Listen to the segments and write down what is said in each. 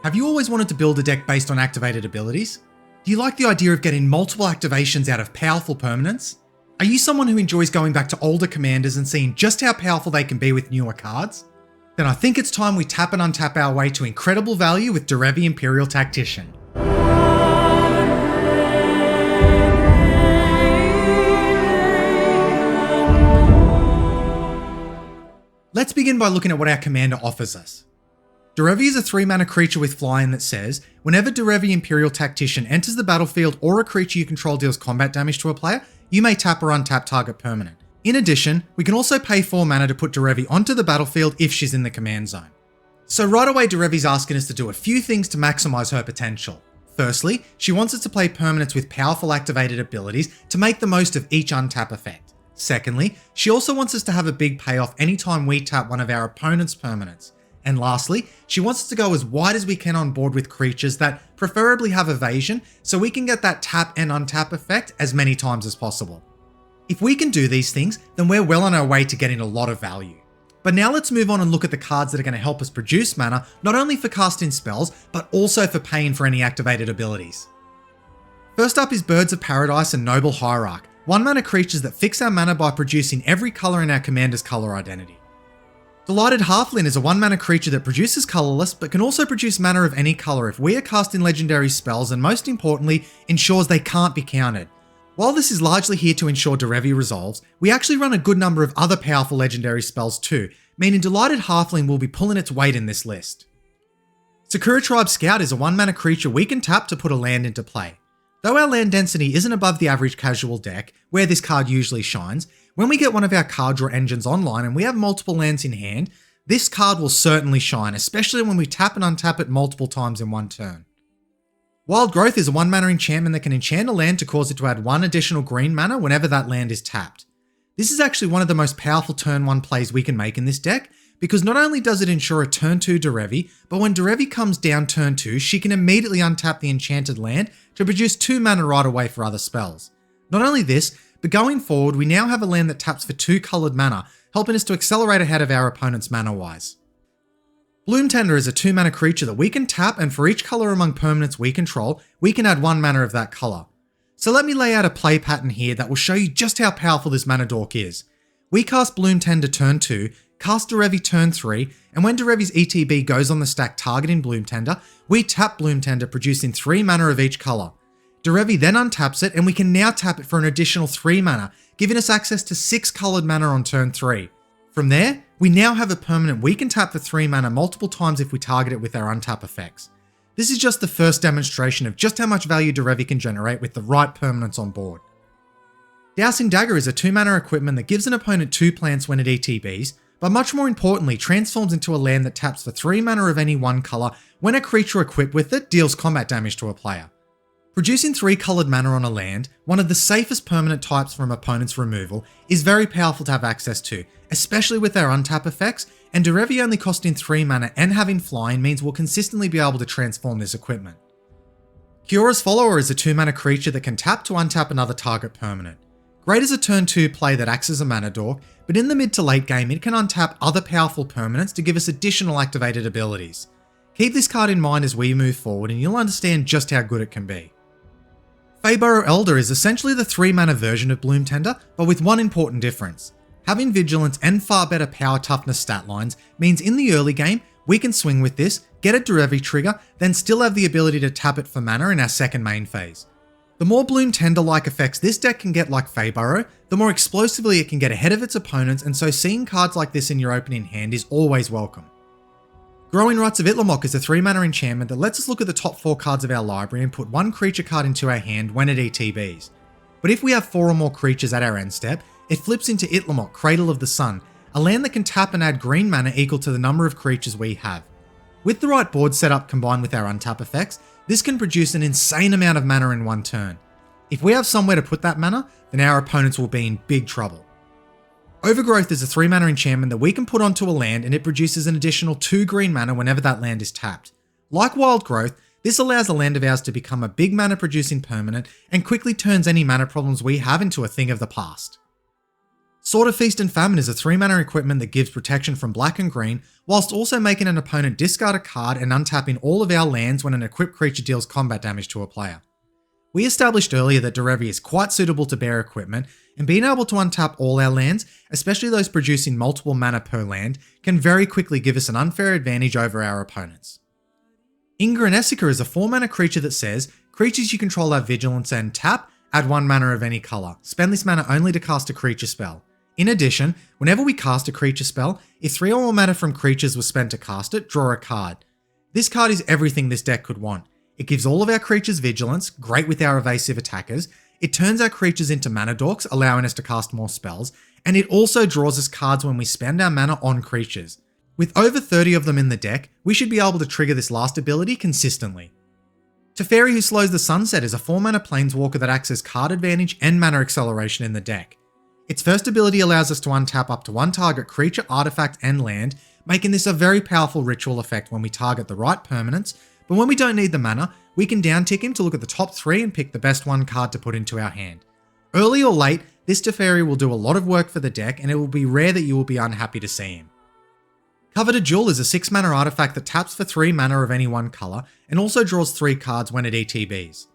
Have you always wanted to build a deck based on activated abilities? Do you like the idea of getting multiple activations out of powerful permanents? Are you someone who enjoys going back to older commanders and seeing just how powerful they can be with newer cards? Then I think it's time we tap and untap our way to incredible value with Derevi Empyrial Tactician. Let's begin by looking at what our commander offers us. Derevi is a 3-mana creature with flying that says, whenever Derevi Empyrial Tactician enters the battlefield or a creature you control deals combat damage to a player, you may tap or untap target permanent. In addition, we can also pay 4 mana to put Derevi onto the battlefield if she's in the command zone. So right away Derevi's asking us to do a few things to maximise her potential. Firstly, she wants us to play permanents with powerful activated abilities to make the most of each untap effect. Secondly, she also wants us to have a big payoff anytime we tap one of our opponent's permanents. And lastly, she wants us to go as wide as we can on board with creatures that preferably have evasion, so we can get that tap and untap effect as many times as possible. If we can do these things, then we're well on our way to getting a lot of value. But now let's move on and look at the cards that are going to help us produce mana, not only for casting spells, but also for paying for any activated abilities. First up is Birds of Paradise and Noble Hierarch, 1-mana creatures that fix our mana by producing every colour in our commander's colour identity. Delighted Halfling is a 1-mana creature that produces colourless, but can also produce mana of any colour if we are casting legendary spells, and most importantly, ensures they can't be countered. While this is largely here to ensure Derevi resolves, we actually run a good number of other powerful legendary spells too, meaning Delighted Halfling will be pulling its weight in this list. Sakura Tribe Scout is a 1-mana creature we can tap to put a land into play. Though our land density isn't above the average casual deck, where this card usually shines, when we get one of our card draw engines online and we have multiple lands in hand, this card will certainly shine, especially when we tap and untap it multiple times in one turn. Wild Growth is a 1-mana enchantment that can enchant a land to cause it to add 1 additional green mana whenever that land is tapped. This is actually one of the most powerful turn 1 plays we can make in this deck, because not only does it ensure a turn 2 Derevi, but when Derevi comes down turn 2, she can immediately untap the enchanted land to produce 2 mana right away for other spells. Not only this, but going forward, we now have a land that taps for 2 coloured mana, helping us to accelerate ahead of our opponents mana-wise. Bloom Tender is a 2-mana creature that we can tap, and for each colour among permanents we control, we can add 1 mana of that colour. So let me lay out a play pattern here that will show you just how powerful this mana dork is. We cast Bloom Tender turn 2, cast Derevi turn 3, and when Derevi's ETB goes on the stack targeting Bloom Tender, we tap Bloom Tender, producing 3 mana of each colour. Derevi then untaps it, and we can now tap it for an additional 3 mana, giving us access to 6 coloured mana on turn 3. From there, we now have a permanent we can tap for 3 mana multiple times if we target it with our untap effects. This is just the first demonstration of just how much value Derevi can generate with the right permanents on board. Dowsing Dagger is a 2-mana equipment that gives an opponent 2 plants when it ETBs, but much more importantly transforms into a land that taps for 3 mana of any 1 colour when a creature equipped with it deals combat damage to a player. Producing 3 coloured mana on a land, one of the safest permanent types from opponent's removal, is very powerful to have access to, especially with our untap effects, and Derevi only costing 3 mana and having flying means we'll consistently be able to transform this equipment. Kyora's Follower is a 2-mana creature that can tap to untap another target permanent. Great as a turn 2 play that acts as a mana dork, but in the mid to late game it can untap other powerful permanents to give us additional activated abilities. Keep this card in mind as we move forward and you'll understand just how good it can be. Feyburrow Elder is essentially the 3-mana version of Bloom Tender, but with one important difference. Having Vigilance and far better power toughness stat lines means in the early game, we can swing with this, get a Derevi trigger, then still have the ability to tap it for mana in our second main phase. The more Bloom Tender-like effects this deck can get like Feyburrow, the more explosively it can get ahead of its opponents, and so seeing cards like this in your opening hand is always welcome. Growing Rites of Itlimoc is a 3-mana enchantment that lets us look at the top 4 cards of our library and put 1 creature card into our hand when it ETBs. But if we have 4 or more creatures at our end step, it flips into Itlimoc, Cradle of the Sun, a land that can tap and add green mana equal to the number of creatures we have. With the right board setup combined with our untap effects, this can produce an insane amount of mana in one turn. If we have somewhere to put that mana, then our opponents will be in big trouble. Overgrowth is a 3-mana enchantment that we can put onto a land and it produces an additional 2 green mana whenever that land is tapped. Like Wild Growth, this allows a land of ours to become a big mana producing permanent and quickly turns any mana problems we have into a thing of the past. Sword of Feast and Famine is a 3-mana equipment that gives protection from black and green, whilst also making an opponent discard a card and untapping all of our lands when an equipped creature deals combat damage to a player. We established earlier that Derevi is quite suitable to bear equipment, and being able to untap all our lands, especially those producing multiple mana per land, can very quickly give us an unfair advantage over our opponents. Ingranessica is a 4-mana creature that says, creatures you control have vigilance and tap, add 1 mana of any colour. Spend this mana only to cast a creature spell. In addition, whenever we cast a creature spell, if 3 or more mana from creatures was spent to cast it, draw a card. This card is everything this deck could want. It gives all of our creatures vigilance, great with our evasive attackers. It turns our creatures into mana dorks, allowing us to cast more spells. And it also draws us cards when we spend our mana on creatures. With over 30 of them in the deck, we should be able to trigger this last ability consistently. Teferi Who Slows the Sunset is a 4-mana planeswalker that acts as card advantage and mana acceleration in the deck. Its first ability allows us to untap up to 1 target creature, artifact, and land, making this a very powerful ritual effect when we target the right permanents, but when we don't need the mana, we can downtick him to look at the top 3 and pick the best 1 card to put into our hand. Early or late, this Teferi will do a lot of work for the deck, and it will be rare that you will be unhappy to see him. Coveted Jewel is a 6-mana artifact that taps for 3 mana of any 1 colour, and also draws 3 cards when it ETBs.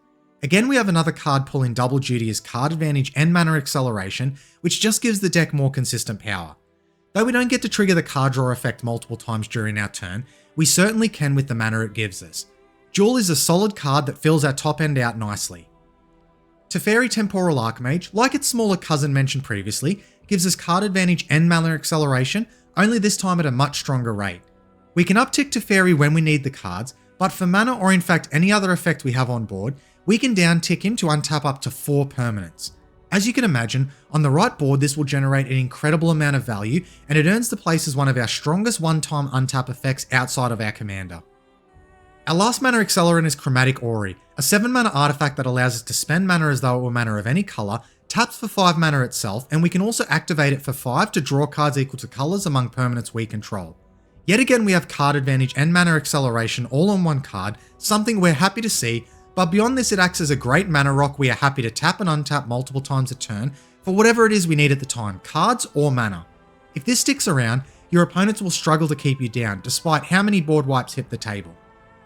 Again, we have another card pulling double duty as card advantage and mana acceleration, which just gives the deck more consistent power. Though we don't get to trigger the card draw effect multiple times during our turn, we certainly can with the mana it gives us. Jewel is a solid card that fills our top end out nicely. Teferi Temporal Archmage, like its smaller cousin mentioned previously, gives us card advantage and mana acceleration, only this time at a much stronger rate. We can uptick Teferi when we need the cards, but for mana or in fact any other effect we have on board, we can downtick him to untap up to 4 permanents. As you can imagine, on the right board this will generate an incredible amount of value, and it earns the place as one of our strongest one-time untap effects outside of our commander. Our last mana accelerant is Chromatic Ori, a 7-mana artifact that allows us to spend mana as though it were mana of any colour, taps for 5 mana itself, and we can also activate it for 5 to draw cards equal to colours among permanents we control. Yet again we have card advantage and mana acceleration all on 1 card, something we're happy to see, but beyond this it acts as a great mana rock we are happy to tap and untap multiple times a turn for whatever it is we need at the time, cards or mana. If this sticks around, your opponents will struggle to keep you down despite how many board wipes hit the table.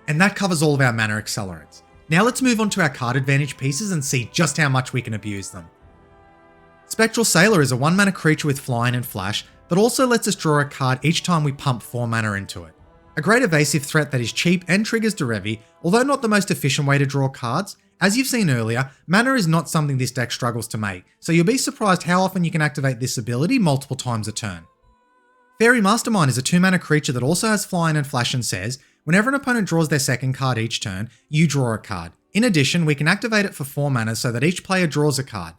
And that covers all of our mana accelerants. Now let's move on to our card advantage pieces and see just how much we can abuse them. Spectral Sailor is a 1-mana creature with flying and flash that also lets us draw a card each time we pump 4 mana into it. A great evasive threat that is cheap and triggers Derevi, although not the most efficient way to draw cards. As you've seen earlier, mana is not something this deck struggles to make, so you'll be surprised how often you can activate this ability multiple times a turn. Fairy Mastermind is a 2-mana creature that also has flying and flash and says, whenever an opponent draws their second card each turn, you draw a card. In addition, we can activate it for 4 mana so that each player draws a card.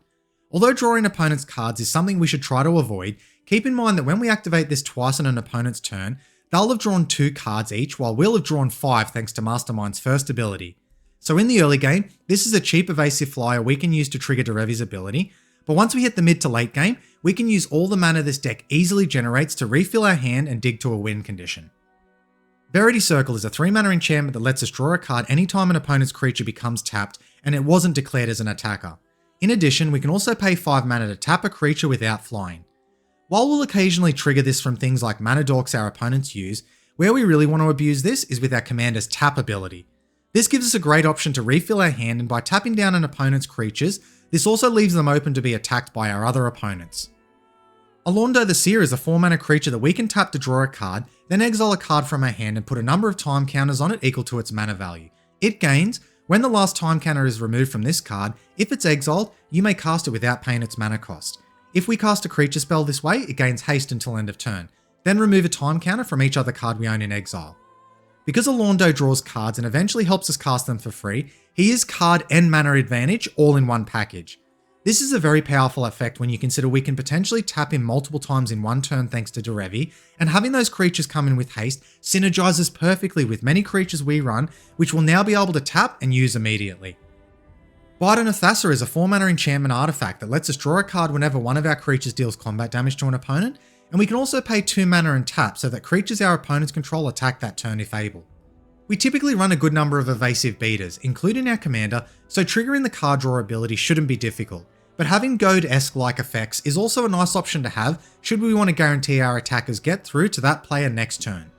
Although drawing opponents' cards is something we should try to avoid, keep in mind that when we activate this twice on an opponent's turn, they'll have drawn 2 cards each while we'll have drawn 5 thanks to Mastermind's first ability. So in the early game, this is a cheap evasive flyer we can use to trigger Derevi's ability, but once we hit the mid to late game, we can use all the mana this deck easily generates to refill our hand and dig to a win condition. Verity Circle is a 3-mana enchantment that lets us draw a card anytime an opponent's creature becomes tapped and it wasn't declared as an attacker. In addition, we can also pay 5 mana to tap a creature without flying. While we'll occasionally trigger this from things like mana dorks our opponents use, where we really want to abuse this is with our commander's tap ability. This gives us a great option to refill our hand, and by tapping down an opponent's creatures, this also leaves them open to be attacked by our other opponents. Alondo the Seer is a 4-mana creature that we can tap to draw a card, then exile a card from our hand and put a number of time counters on it equal to its mana value. It gains, when the last time counter is removed from this card, if it's exiled, you may cast it without paying its mana cost. If we cast a creature spell this way, it gains haste until end of turn, then remove a time counter from each other card we own in exile. Because Alondo draws cards and eventually helps us cast them for free, he is card and mana advantage all in one package. This is a very powerful effect when you consider we can potentially tap him multiple times in one turn thanks to Derevi, and having those creatures come in with haste synergizes perfectly with many creatures we run, which we'll now be able to tap and use immediately. Bidon of Thassa is a 4-mana enchantment artifact that lets us draw a card whenever one of our creatures deals combat damage to an opponent, and we can also pay 2 mana and tap so that creatures our opponents control attack that turn if able. We typically run a good number of evasive beaters, including our commander, so triggering the card draw ability shouldn't be difficult, but having Goad-esque like effects is also a nice option to have should we want to guarantee our attackers get through to that player next turn.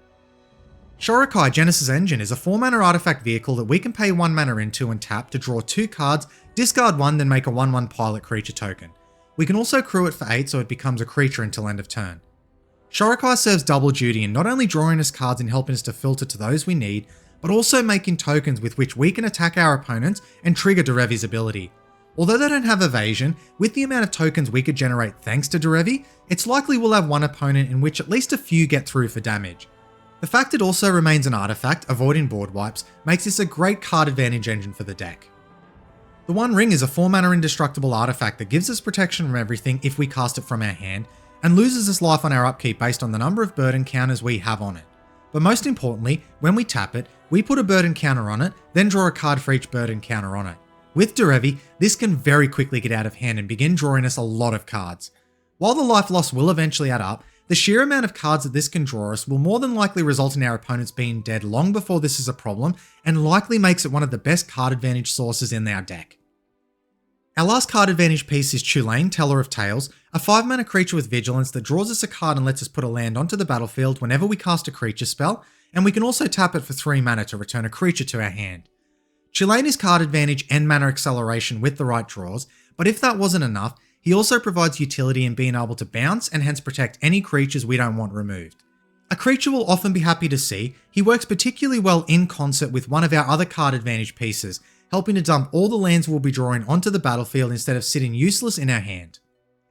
Shorikai Genesis Engine is a 4-mana artifact vehicle that we can pay 1 mana into and tap to draw 2 cards, discard 1, then make a 1/1 pilot creature token. We can also crew it for 8 so it becomes a creature until end of turn. Shorikai serves double duty in not only drawing us cards and helping us to filter to those we need, but also making tokens with which we can attack our opponents and trigger Derevi's ability. Although they don't have evasion, with the amount of tokens we could generate thanks to Derevi, it's likely we'll have one opponent in which at least a few get through for damage. The fact it also remains an artifact, avoiding board wipes, makes this a great card advantage engine for the deck. The One Ring is a 4-mana indestructible artifact that gives us protection from everything if we cast it from our hand, and loses us life on our upkeep based on the number of burden counters we have on it. But most importantly, when we tap it, we put a burden counter on it, then draw a card for each burden counter on it. With Derevi, this can very quickly get out of hand and begin drawing us a lot of cards. While the life loss will eventually add up, the sheer amount of cards that this can draw us will more than likely result in our opponents being dead long before this is a problem, and likely makes it one of the best card advantage sources in our deck. Our last card advantage piece is Tulane, Teller of Tales, a 5-mana creature with vigilance that draws us a card and lets us put a land onto the battlefield whenever we cast a creature spell, and we can also tap it for 3 mana to return a creature to our hand. Tulane is card advantage and mana acceleration with the right draws, but if that wasn't enough, he also provides utility in being able to bounce and hence protect any creatures we don't want removed. A creature we'll often be happy to see, he works particularly well in concert with one of our other card advantage pieces, helping to dump all the lands we'll be drawing onto the battlefield instead of sitting useless in our hand.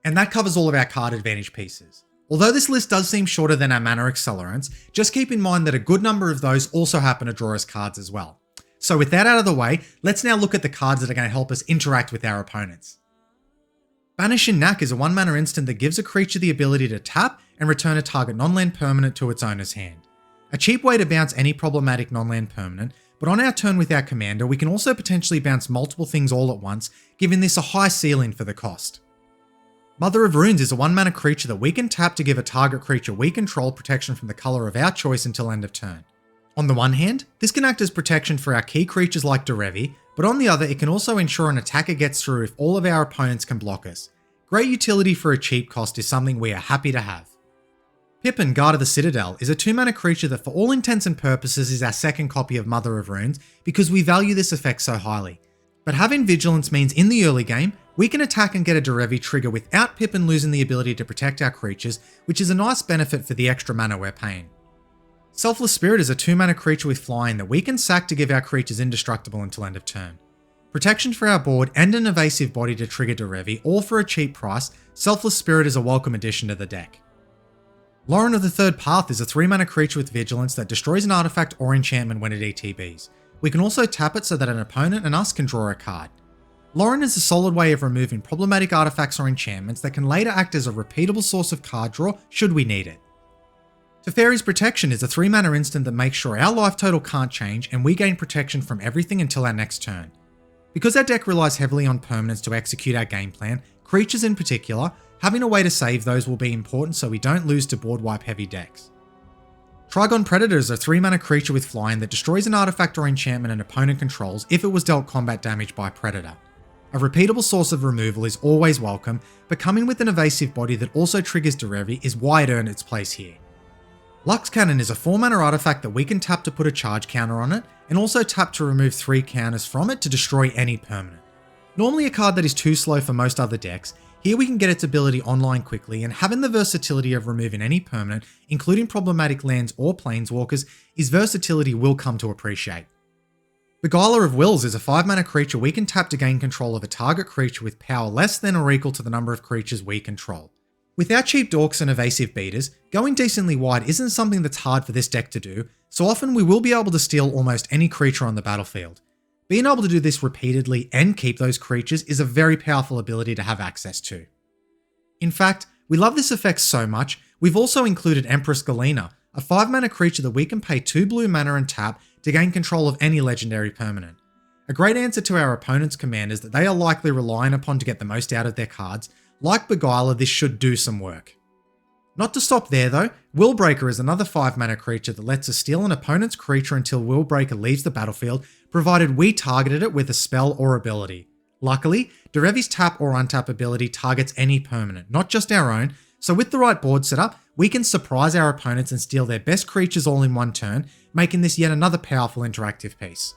And that covers all of our card advantage pieces. Although this list does seem shorter than our mana accelerants, just keep in mind that a good number of those also happen to draw us cards as well. So with that out of the way, let's now look at the cards that are going to help us interact with our opponents. Banishing Knack is a 1-mana instant that gives a creature the ability to tap and return a target non-land permanent to its owner's hand. A cheap way to bounce any problematic non-land permanent, but on our turn with our commander, we can also potentially bounce multiple things all at once, giving this a high ceiling for the cost. Mother of Runes is a 1-mana creature that we can tap to give a target creature we control protection from the colour of our choice until end of turn. On the one hand, this can act as protection for our key creatures like Derevi, but on the other it can also ensure an attacker gets through if all of our opponents can block us. Great utility for a cheap cost is something we are happy to have. Pippin, Guard of the Citadel, is a 2-mana creature that for all intents and purposes is our second copy of Mother of Runes because we value this effect so highly. But having Vigilance means in the early game, we can attack and get a Derevi trigger without Pippin losing the ability to protect our creatures, which is a nice benefit for the extra mana we're paying. Selfless Spirit is a 2-mana creature with flying that we can sack to give our creatures indestructible until end of turn. Protection for our board and an evasive body to trigger Derevi, all for a cheap price, Selfless Spirit is a welcome addition to the deck. Lauren of the Third Path is a 3-mana creature with vigilance that destroys an artifact or enchantment when it ETBs. We can also tap it so that an opponent and us can draw a card. Lauren is a solid way of removing problematic artifacts or enchantments that can later act as a repeatable source of card draw should we need it. Teferi's Protection is a 3-mana instant that makes sure our life total can't change and we gain protection from everything until our next turn. Because our deck relies heavily on permanents to execute our game plan, creatures in particular, having a way to save those will be important so we don't lose to board wipe heavy decks. Trigon Predator is a 3-mana creature with flying that destroys an artifact or enchantment an opponent controls if it was dealt combat damage by Predator. A repeatable source of removal is always welcome, but coming with an evasive body that also triggers Derevi is why it earned its place here. Lux Cannon is a 4-mana artifact that we can tap to put a charge counter on it, and also tap to remove 3 counters from it to destroy any permanent. Normally a card that is too slow for most other decks, here we can get its ability online quickly, and having the versatility of removing any permanent, including problematic lands or planeswalkers, is versatility we'll come to appreciate. Beguiler of Wills is a 5-mana creature we can tap to gain control of a target creature with power less than or equal to the number of creatures we control. With our cheap dorks and evasive beaters, going decently wide isn't something that's hard for this deck to do, so often we will be able to steal almost any creature on the battlefield. Being able to do this repeatedly and keep those creatures is a very powerful ability to have access to. In fact, we love this effect so much, we've also included Empress Galena, a 5-mana creature that we can pay 2 blue mana and tap to gain control of any legendary permanent. A great answer to our opponent's commanders that they are likely relying upon to get the most out of their cards. Like Beguiler, this should do some work. Not to stop there though, Willbreaker is another 5-mana creature that lets us steal an opponent's creature until Willbreaker leaves the battlefield, provided we targeted it with a spell or ability. Luckily, Derevi's tap or untap ability targets any permanent, not just our own, so with the right board setup, we can surprise our opponents and steal their best creatures all in one turn, making this yet another powerful interactive piece.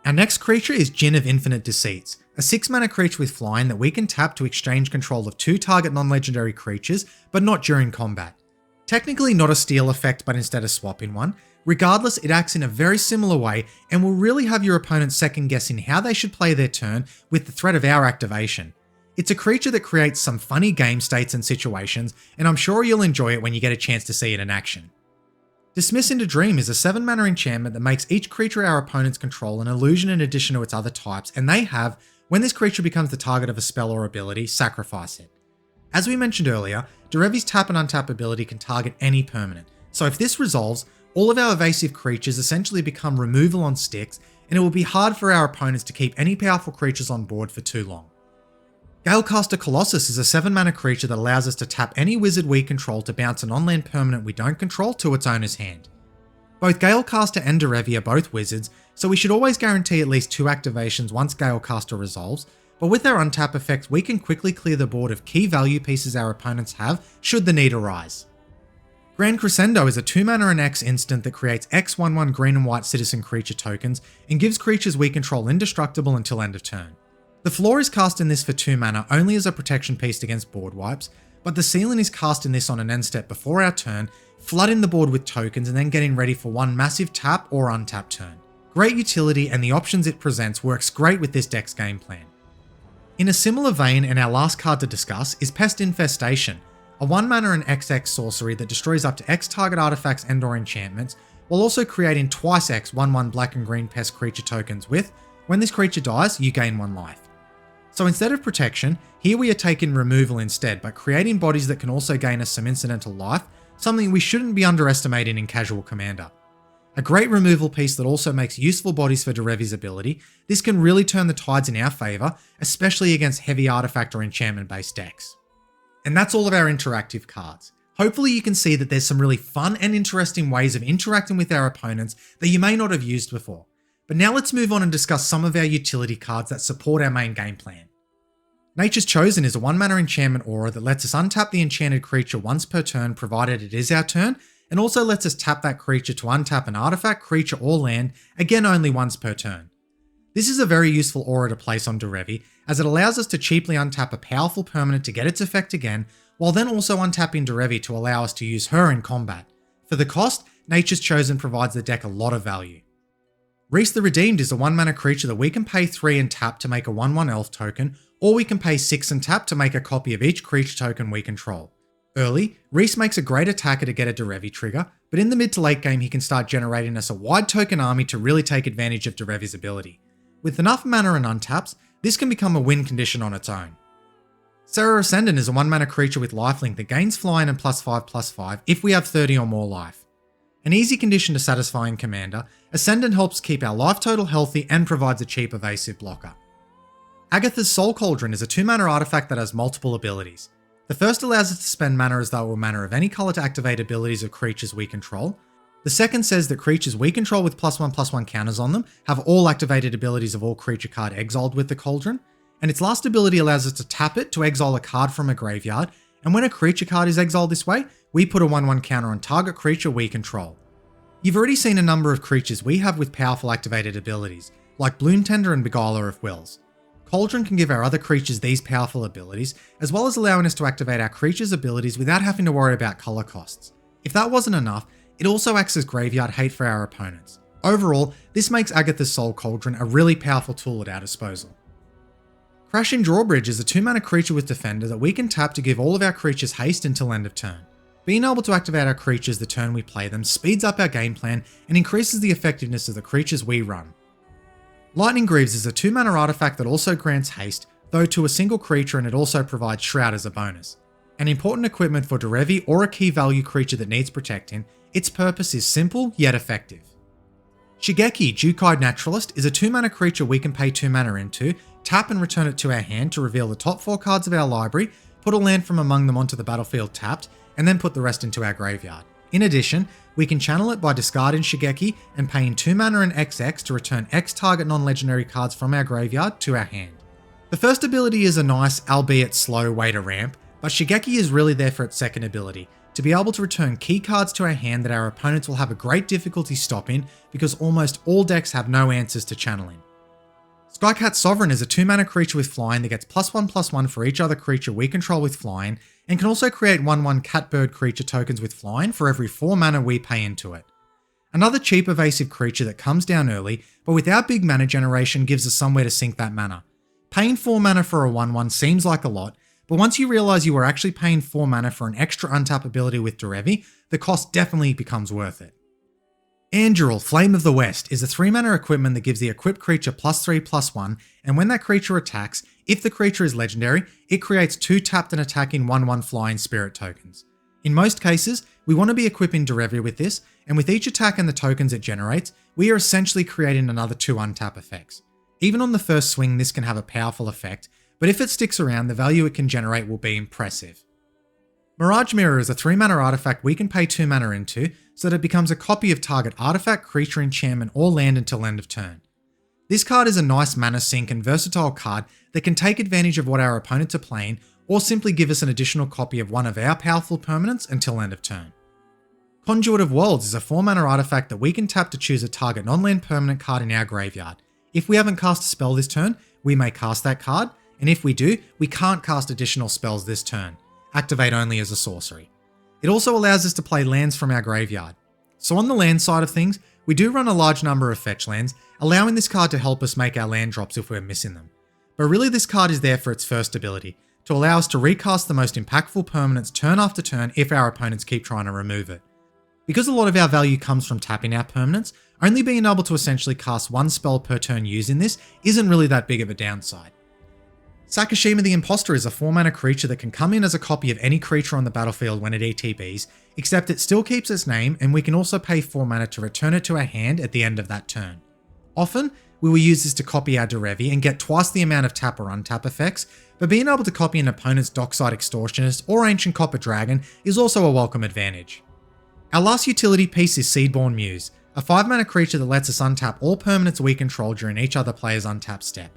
Our next creature is Djinn of Infinite Deceits, a 6-mana creature with flying that we can tap to exchange control of 2 target non-legendary creatures, but not during combat. Technically not a steal effect, but instead a swap in one. Regardless, it acts in a very similar way and will really have your opponent second guessing how they should play their turn with the threat of our activation. It's a creature that creates some funny game states and situations, and I'm sure you'll enjoy it when you get a chance to see it in action. Dismiss into Dream is a 7-mana enchantment that makes each creature our opponents control an illusion in addition to its other types, and they have, when this creature becomes the target of a spell or ability, sacrifice it. As we mentioned earlier, Derevi's tap and untap ability can target any permanent, so if this resolves, all of our evasive creatures essentially become removal on sticks, and it will be hard for our opponents to keep any powerful creatures on board for too long. Galecaster Colossus is a 7-mana creature that allows us to tap any wizard we control to bounce an on-land permanent we don't control to its owner's hand. Both Galecaster and Derevi are both wizards, so we should always guarantee at least 2 activations once Galecaster resolves, but with our untap effect we can quickly clear the board of key value pieces our opponents have should the need arise. Grand Crescendo is a 2-mana and X instant that creates X 1/1 green and white citizen creature tokens and gives creatures we control indestructible until end of turn. The floor is cast in this for 2 mana only as a protection piece against board wipes, but the ceiling is cast in this on an end step before our turn, flooding the board with tokens and then getting ready for one massive tap or untap turn. Great utility, and the options it presents works great with this deck's game plan. In a similar vein, and our last card to discuss, is Pest Infestation, a 1-mana and XX sorcery that destroys up to X target artifacts and or enchantments, while also creating twice X 1/1 black and green pest creature tokens with, when this creature dies, you gain 1 life. So instead of protection, here we are taking removal instead, but creating bodies that can also gain us some incidental life, something we shouldn't be underestimating in Casual Commander. A great removal piece that also makes useful bodies for Derevi's ability, this can really turn the tides in our favour, especially against heavy artifact or enchantment based decks. And that's all of our interactive cards. Hopefully you can see that there's some really fun and interesting ways of interacting with our opponents that you may not have used before. But now let's move on and discuss some of our utility cards that support our main game plan. Nature's Chosen is a 1-mana enchantment aura that lets us untap the enchanted creature once per turn provided it is our turn, and also lets us tap that creature to untap an artifact, creature or land, again only once per turn. This is a very useful aura to place on Derevi, as it allows us to cheaply untap a powerful permanent to get its effect again, while then also untapping Derevi to allow us to use her in combat. For the cost, Nature's Chosen provides the deck a lot of value. Reese the Redeemed is a 1-mana creature that we can pay 3 and tap to make a 1/1 elf token, or we can pay 6 and tap to make a copy of each creature token we control. Early, Reese makes a great attacker to get a Derevi trigger, but in the mid to late game he can start generating us a wide token army to really take advantage of Derevi's ability. With enough mana and untaps, this can become a win condition on its own. Serra Ascendant is a 1-mana creature with lifelink that gains flying and +5/+5 if we have 30 or more life. An easy condition to satisfy in Commander, Ascendant helps keep our life total healthy and provides a cheap evasive blocker. Agatha's Soul Cauldron is a 2-mana artifact that has multiple abilities. The first allows us to spend mana as though it were mana of any colour to activate abilities of creatures we control. The second says that creatures we control with +1/+1 counters on them have all activated abilities of all creature card exiled with the Cauldron, and its last ability allows us to tap it to exile a card from a graveyard, and when a creature card is exiled this way, we put a 1/1 counter on target creature we control. You've already seen a number of creatures we have with powerful activated abilities, like Bloom Tender and Beguiler of Wills. Cauldron can give our other creatures these powerful abilities, as well as allowing us to activate our creatures' abilities without having to worry about colour costs. If that wasn't enough, it also acts as graveyard hate for our opponents. Overall, this makes Agatha's Soul Cauldron a really powerful tool at our disposal. Crashing Drawbridge is a 2-mana creature with Defender that we can tap to give all of our creatures haste until end of turn. Being able to activate our creatures the turn we play them speeds up our game plan and increases the effectiveness of the creatures we run. Lightning Greaves is a 2-mana artifact that also grants haste, though to a single creature, and it also provides Shroud as a bonus. An important equipment for Derevi or a key value creature that needs protecting, its purpose is simple yet effective. Shigeki, Jukai Naturalist, is a 2-mana creature we can pay 2 mana into, tap and return it to our hand to reveal the top 4 cards of our library, put a land from among them onto the battlefield tapped, and then put the rest into our graveyard. In addition, we can channel it by discarding Shigeki and paying 2 mana and XX to return X target non-legendary cards from our graveyard to our hand. The first ability is a nice, albeit slow, way to ramp, but Shigeki is really there for its second ability, to be able to return key cards to our hand that our opponents will have a great difficulty stopping because almost all decks have no answers to channeling. Skycat Sovereign is a 2-mana creature with flying that gets +1/+1 for each other creature we control with flying, and can also create 1/1 cat-bird creature tokens with flying for every 4 mana we pay into it. Another cheap evasive creature that comes down early, but without big mana generation gives us somewhere to sink that mana. Paying 4 mana for a 1/1 seems like a lot, but once you realise you are actually paying 4 mana for an extra untap ability with Derevi, the cost definitely becomes worth it. Anduril, Flame of the West, is a 3-mana equipment that gives the equipped creature +3/+1, and when that creature attacks, if the creature is legendary, it creates 2 tapped and attacking 1/1 flying spirit tokens. In most cases, we want to be equipping Derevi with this, and with each attack and the tokens it generates, we are essentially creating another 2 untap effects. Even on the first swing, this can have a powerful effect, but if it sticks around, the value it can generate will be impressive. Mirage Mirror is a 3-mana artifact we can pay 2 mana into, so that it becomes a copy of target artifact, creature, enchantment, or land until end of turn. This card is a nice mana sink and versatile card that can take advantage of what our opponents are playing, or simply give us an additional copy of one of our powerful permanents until end of turn. Conduit of Worlds is a 4-mana artifact that we can tap to choose a target non-land permanent card in our graveyard. If we haven't cast a spell this turn, we may cast that card, and if we do, we can't cast additional spells this turn. Activate only as a sorcery. It also allows us to play lands from our graveyard. So on the land side of things, we do run a large number of fetch lands, allowing this card to help us make our land drops if we're missing them. But really this card is there for its first ability, to allow us to recast the most impactful permanents turn after turn if our opponents keep trying to remove it. Because a lot of our value comes from tapping our permanents, only being able to essentially cast 1 spell per turn using this isn't really that big of a downside. Sakashima the Imposter is a 4-mana creature that can come in as a copy of any creature on the battlefield when it ETBs, except it still keeps its name, and we can also pay 4 mana to return it to our hand at the end of that turn. Often, we will use this to copy our Derevi and get twice the amount of tap or untap effects, but being able to copy an opponent's Dockside Extortionist or Ancient Copper Dragon is also a welcome advantage. Our last utility piece is Seedborn Muse, a 5-mana creature that lets us untap all permanents we control during each other player's untap step.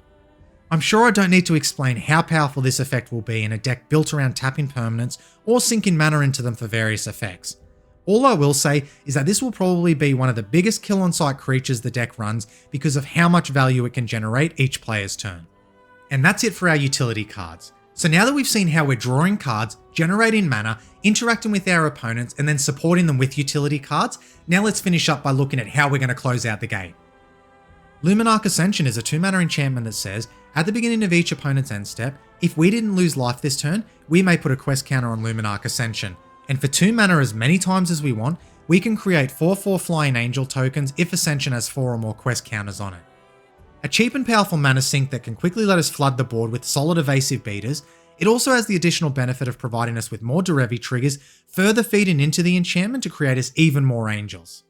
I'm sure I don't need to explain how powerful this effect will be in a deck built around tapping permanents or sinking mana into them for various effects. All I will say is that this will probably be one of the biggest kill on sight creatures the deck runs because of how much value it can generate each player's turn. And that's it for our utility cards. So now that we've seen how we're drawing cards, generating mana, interacting with our opponents, and then supporting them with utility cards, now let's finish up by looking at how we're going to close out the game. Luminarch Ascension is a 2-mana enchantment that says, at the beginning of each opponent's end step, if we didn't lose life this turn, we may put a quest counter on Luminarch Ascension, and for 2 mana as many times as we want, we can create 4/4 Flying Angel tokens if Ascension has 4 or more quest counters on it. A cheap and powerful mana sink that can quickly let us flood the board with solid evasive beaters, it also has the additional benefit of providing us with more Derevi triggers, further feeding into the enchantment to create us even more angels.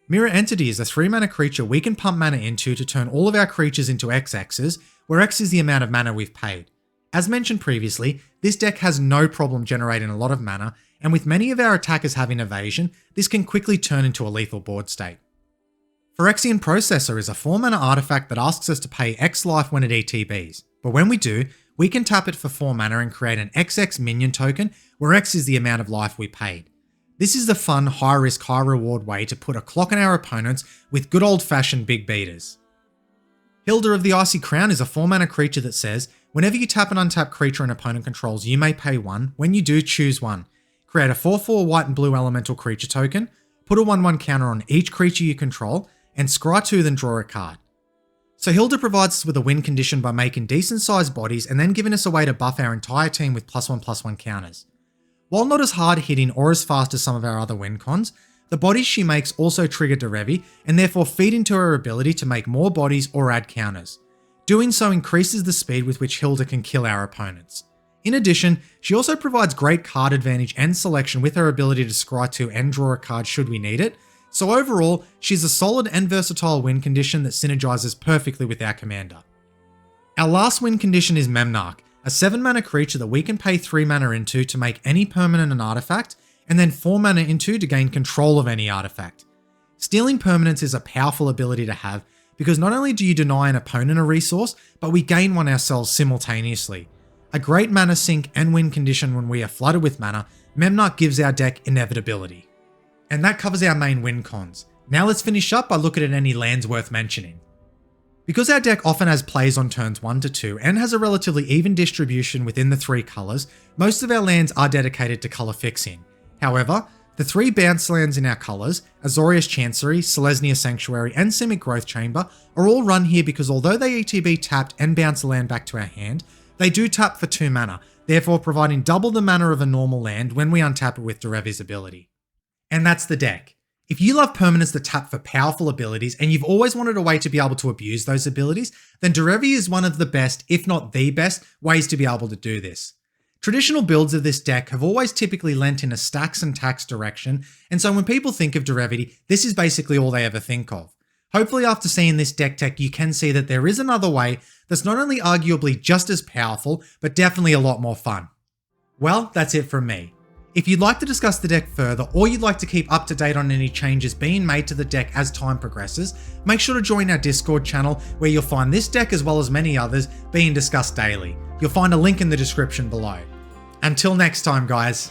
Mirror Entity is a 3-mana creature we can pump mana into to turn all of our creatures into XXs, where X is the amount of mana we've paid. As mentioned previously, this deck has no problem generating a lot of mana, and with many of our attackers having evasion, this can quickly turn into a lethal board state. Phyrexian Processor is a 4-mana artifact that asks us to pay X life when it ETBs, but when we do, we can tap it for 4 mana and create an XX minion token, where X is the amount of life we paid. This is the fun, high-risk, high-reward way to put a clock on our opponents with good old-fashioned big beaters. Hilda of the Icy Crown is a 4-mana creature that says, whenever you tap an untapped creature an opponent controls, you may pay 1. When you do, choose 1. Create a 4/4 white and blue elemental creature token, put a 1/1 counter on each creature you control, and scry 2 then draw a card. So Hilda provides us with a win condition by making decent sized bodies and then giving us a way to buff our entire team with +1/+1 counters. While not as hard hitting or as fast as some of our other win cons, the bodies she makes also trigger Derevi and therefore feed into her ability to make more bodies or add counters. Doing so increases the speed with which Hilda can kill our opponents. In addition, she also provides great card advantage and selection with her ability to scry 2 and draw a card should we need it, so overall, she's a solid and versatile win condition that synergizes perfectly with our commander. Our last win condition is Memnarch, a 7-mana creature that we can pay 3 mana into to make any permanent an artifact, and then 4 mana into to gain control of any artifact. Stealing permanents is a powerful ability to have, because not only do you deny an opponent a resource, but we gain one ourselves simultaneously. A great mana sink and win condition when we are flooded with mana, Memnarch gives our deck inevitability. And that covers our main win cons. Now let's finish up by looking at any lands worth mentioning. Because our deck often has plays on turns 1 to 2 and has a relatively even distribution within the 3 colours, most of our lands are dedicated to colour fixing. However, the 3 bounce lands in our colours, Azorius Chancery, Selesnya Sanctuary and Simic Growth Chamber, are all run here because although they ETB tapped and bounce a land back to our hand, they do tap for 2 mana, therefore providing double the mana of a normal land when we untap it with Derevi's ability. And that's the deck. If you love permanents that tap for powerful abilities and you've always wanted a way to be able to abuse those abilities, then Derevi is one of the best, if not the best, ways to be able to do this. Traditional builds of this deck have always typically lent in a stacks and tax direction, and so when people think of Derevi, this is basically all they ever think of. Hopefully after seeing this deck tech, you can see that there is another way that's not only arguably just as powerful, but definitely a lot more fun. Well, that's it from me. If you'd like to discuss the deck further, or you'd like to keep up to date on any changes being made to the deck as time progresses, make sure to join our Discord channel where you'll find this deck as well as many others being discussed daily. You'll find a link in the description below. Until next time, guys.